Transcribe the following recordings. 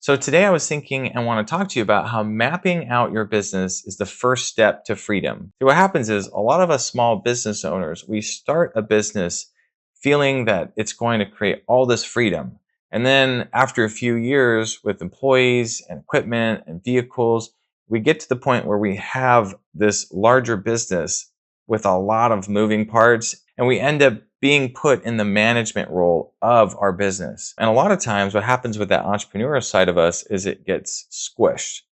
So today I was thinking and want to talk to you about how mapping out your business is the first step to freedom. See, what happens is a lot of us small business owners, we start a business feeling that it's going to create all this freedom. And then after a few years with employees and equipment and vehicles, we get to the point where we have this larger business with a lot of moving parts, and we end up being put in the management role of our business. And a lot of times, what happens with that entrepreneur side of us is it gets squished.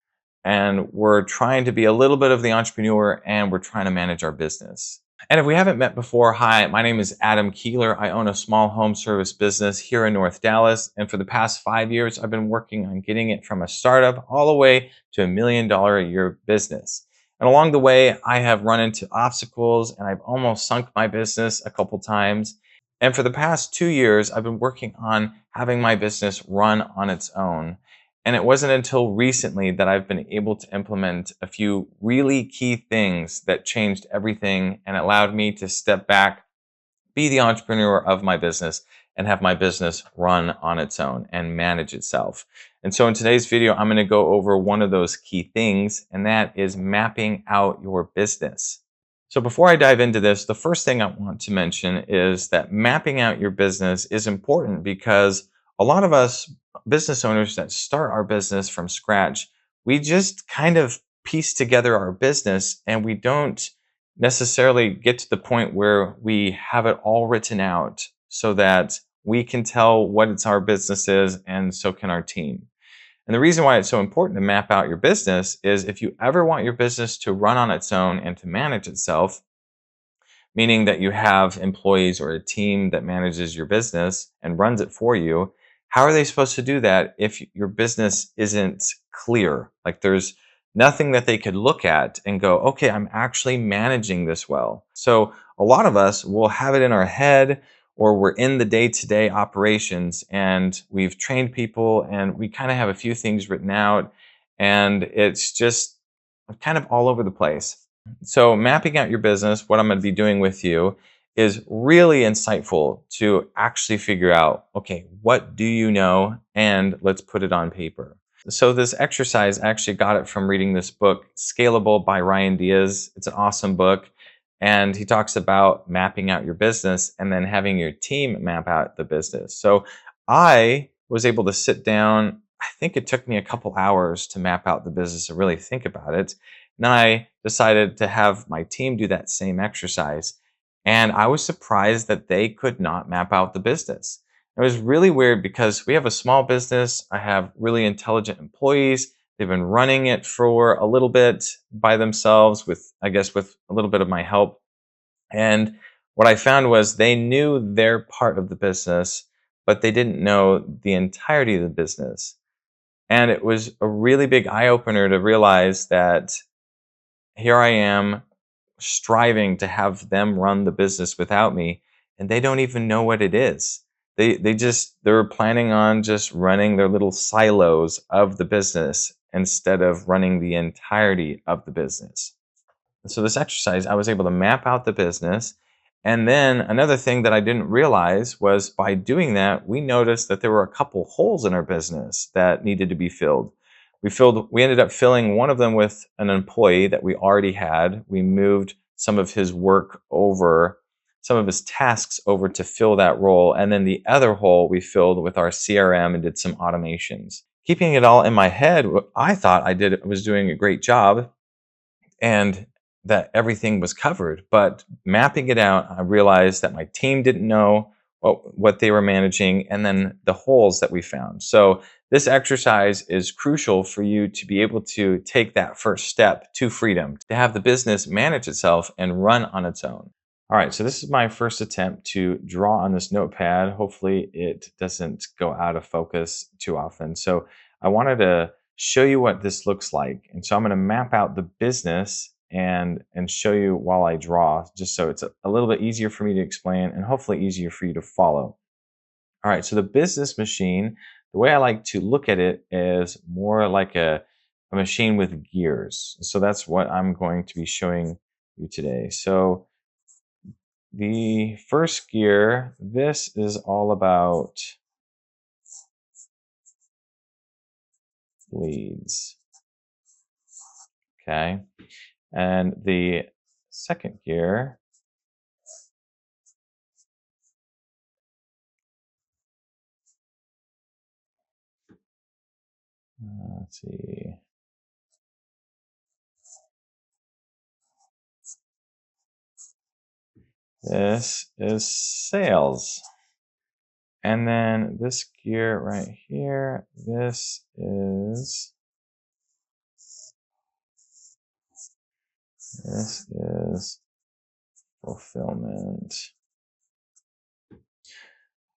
And we're trying to be a little bit of the entrepreneur and we're trying to manage our business. And if we haven't met before, hi, my name is Adam Keeler. I own a small home service business here in North Dallas. And for the past 5 years, I've been working on getting it from a startup all the way to $1 million a year business. And along the way, I have run into obstacles and I've almost sunk my business a couple times. And for the past 2 years, I've been working on having my business run on its own. And it wasn't until recently that I've been able to implement a few really key things that changed everything and allowed me to step back, be the entrepreneur of my business, and have my business run on its own and manage itself. And so in today's video, I'm going to go over one of those key things, and that is mapping out your business. So before I dive into this, the first thing I want to mention is that mapping out your business is important because a lot of us business owners that start our business from scratch, we just kind of piece together our business and we don't necessarily get to the point where we have it all written out so that we can tell what our business is and so can our team. And the reason why it's so important to map out your business is if you ever want your business to run on its own and to manage itself, meaning that you have employees or a team that manages your business and runs it for you, how are they supposed to do that if your business isn't clear? Like there's nothing that they could look at and go, okay, I'm actually managing this well. So a lot of us will have it in our head or we're in the day-to-day operations and we've trained people and we kind of have a few things written out and it's just kind of all over the place. So mapping out your business, what I'm going to be doing with you is really insightful to actually figure out, okay, what do you know? And let's put it on paper. So this exercise, I actually got it from reading this book, Scalable by Ryan Diaz. It's an awesome book. And he talks about mapping out your business and then having your team map out the business. So I was able to sit down. I think it took me a couple hours to map out the business and really think about it. And then I decided to have my team do that same exercise. And I was surprised that they could not map out the business. It was really weird because we have a small business. I have really intelligent employees. They've been running it for a little bit by themselves with, I guess, with a little bit of my help. And what I found was they knew their part of the business, but they didn't know the entirety of the business. And it was a really big eye opener to realize that here I am striving to have them run the business without me, and they don't even know what it is. They're planning on just running their little silos of the business instead of running the entirety of the business. So this exercise, I was able to map out the business. And then another thing that I didn't realize was by doing that, we noticed that there were a couple holes in our business that needed to be filled. We ended up filling one of them with an employee that we already had. We moved some of his work over, some of his tasks over to fill that role. And then the other hole we filled with our CRM and did some automations. Keeping it all in my head, I thought was doing a great job and that everything was covered. But mapping it out, I realized that my team didn't know what they were managing and then the holes that we found. So this exercise is crucial for you to be able to take that first step to freedom, to have the business manage itself and run on its own. All right, so this is my first attempt to draw on this notepad. Hopefully it doesn't go out of focus too often. So I wanted to show you what this looks like. And so I'm going to map out the business and show you while I draw, just so it's a little bit easier for me to explain and hopefully easier for you to follow. All right, so the business machine, the way I like to look at it is more like a machine with gears. So that's what I'm going to be showing you today. So the first gear, this is all about leads. Okay. And the second gear, let's see. This is sales. And then this gear right here, this is fulfillment.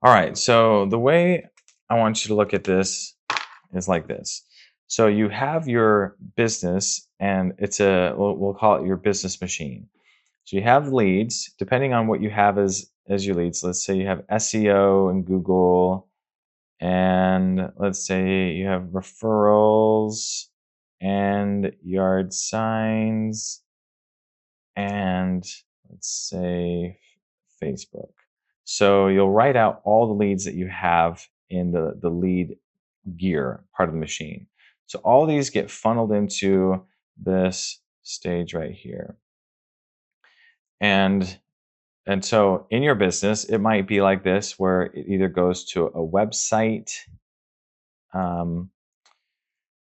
All right, so the way I want you to look at this is like this. So you have your business, and we'll call it your business machine. So you have leads, depending on what you have as your leads. Let's say you have SEO and Google, and let's say you have referrals and yard signs, and let's say Facebook. So you'll write out all the leads that you have in the lead gear part of the machine. So all these get funneled into this stage right here. And so in your business, it might be like this, where it either goes to a website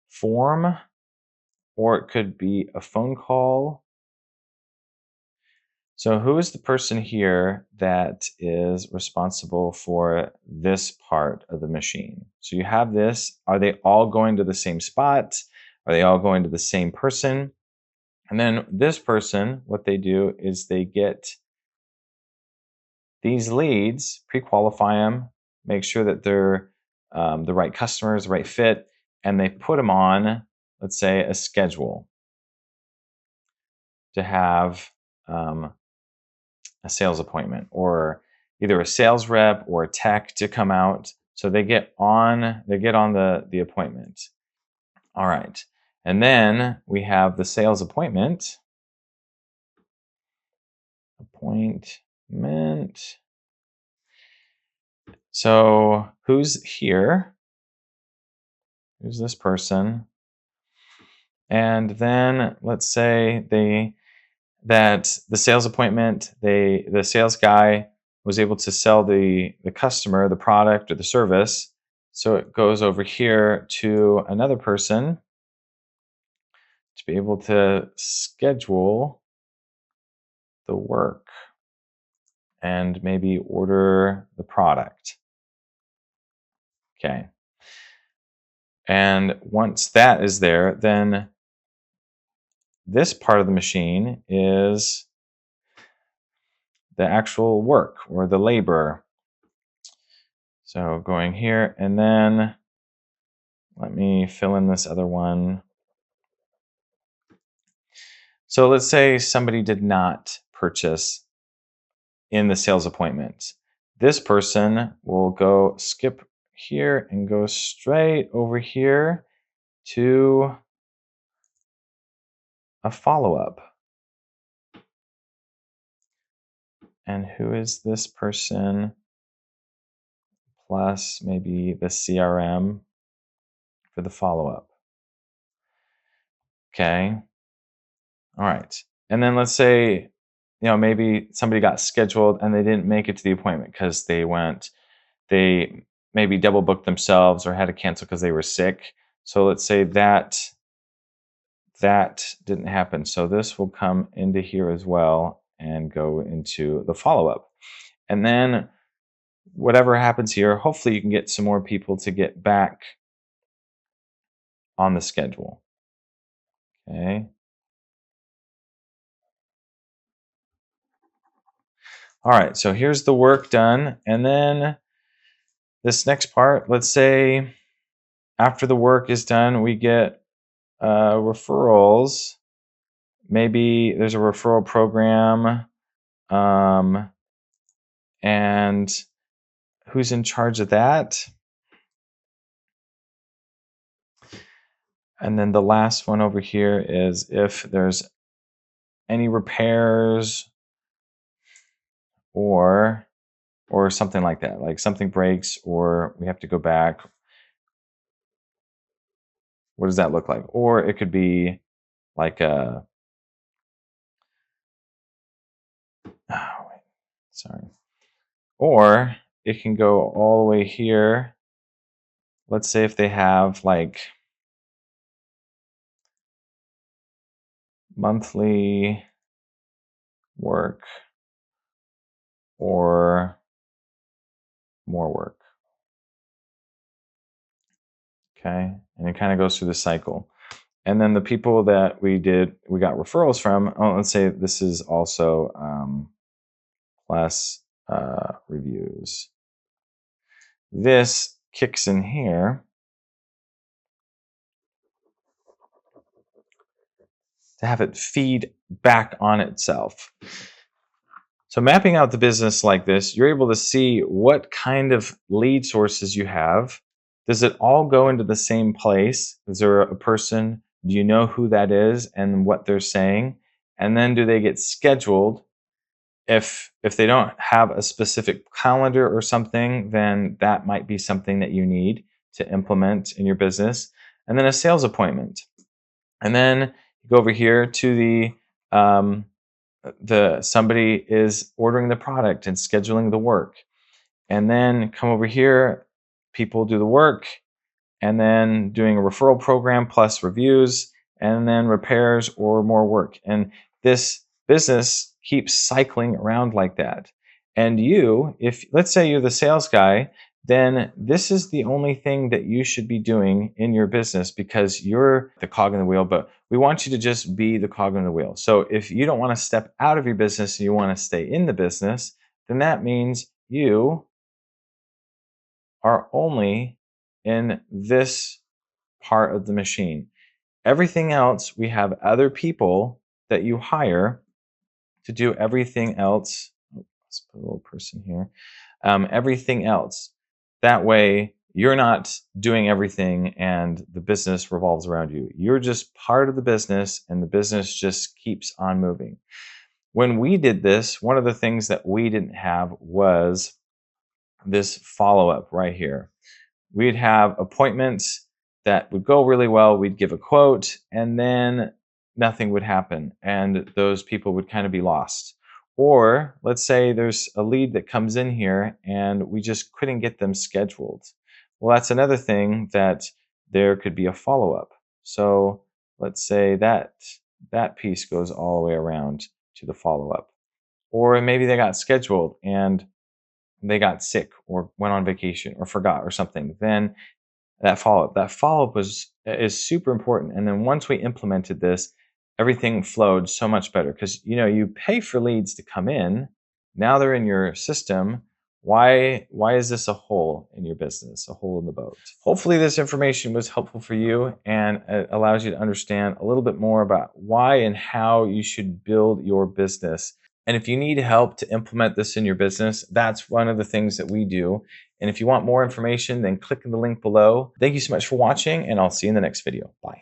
form, or it could be a phone call. So who is the person here that is responsible for this part of the machine? So you have this. Are they all going to the same spot? Are they all going to the same person? And then this person, what they do is they get these leads, pre-qualify them, make sure that they're the right customers, the right fit, and they put them on, let's say, a schedule to have a sales appointment, or either a sales rep or a tech to come out. So they get on the appointment. All right. And then we have the sales appointment. So who's here? Who's this person? And then let's say that the sales appointment, the sales guy was able to sell the customer the product or the service. So it goes over here to another person to be able to schedule the work and maybe order the product. Okay. And once that is there, then this part of the machine is the actual work or the labor. So going here, and then let me fill in this other one. So let's say somebody did not purchase in the sales appointment. This person will go skip here and go straight over here to a follow-up. And who is this person? Plus maybe the CRM for the follow-up. Okay. All right. And then let's say, maybe somebody got scheduled and they didn't make it to the appointment because they maybe double booked themselves or had to cancel because they were sick. So let's say that didn't happen. So this will come into here as well and go into the follow-up. And then whatever happens here, hopefully you can get some more people to get back on the schedule. Okay. All right, so here's the work done. And then this next part, let's say after the work is done, we get referrals. Maybe there's a referral program, and who's in charge of that? And then the last one over here is if there's any repairs or something like that, like something breaks or we have to go back. What does that look like? Or it could be like a, oh, wait, sorry. Or it can go all the way here. Let's say if they have like monthly work or more work. Okay. And it kind of goes through the cycle. And then the people that we got referrals from, oh, let's say this is also class reviews. This kicks in here to have it feed back on itself. So mapping out the business like this, you're able to see what kind of lead sources you have. Does it all go into the same place? Is there a person? Do you know who that is and what they're saying? And then do they get scheduled? If they don't have a specific calendar or something, then that might be something that you need to implement in your business. And then a sales appointment. And then you go over here to the somebody is ordering the product and scheduling the work. And then come over here, people do the work, and then doing a referral program plus reviews, and then repairs or more work. And this business keeps cycling around like that. And you, if let's say you're the sales guy, then this is the only thing that you should be doing in your business because you're the cog in the wheel, but we want you to just be the cog in the wheel. So if you don't want to step out of your business and you want to stay in the business, then that means you are only in this part of the machine. Everything else, we have other people that you hire to do everything else. Let's put a little person here. Everything else. That way, you're not doing everything and the business revolves around you. You're just part of the business and the business just keeps on moving. When we did this, one of the things that we didn't have was this follow-up right here. We'd have appointments that would go really well. We'd give a quote and then nothing would happen. And those people would kind of be lost. Or let's say there's a lead that comes in here and we just couldn't get them scheduled. Well, that's another thing that there could be a follow-up. So let's say that piece goes all the way around to the follow-up. Or maybe they got scheduled and they got sick or went on vacation or forgot or something. Then that follow-up is super important. And then once we implemented this, everything flowed so much better because you pay for leads to come in. Now they're in your system. Why is this a hole in your business, a hole in the boat? Hopefully this information was helpful for you and it allows you to understand a little bit more about why and how you should build your business. And if you need help to implement this in your business, that's one of the things that we do. And if you want more information, then click the link below. Thank you so much for watching, and I'll see you in the next video. Bye.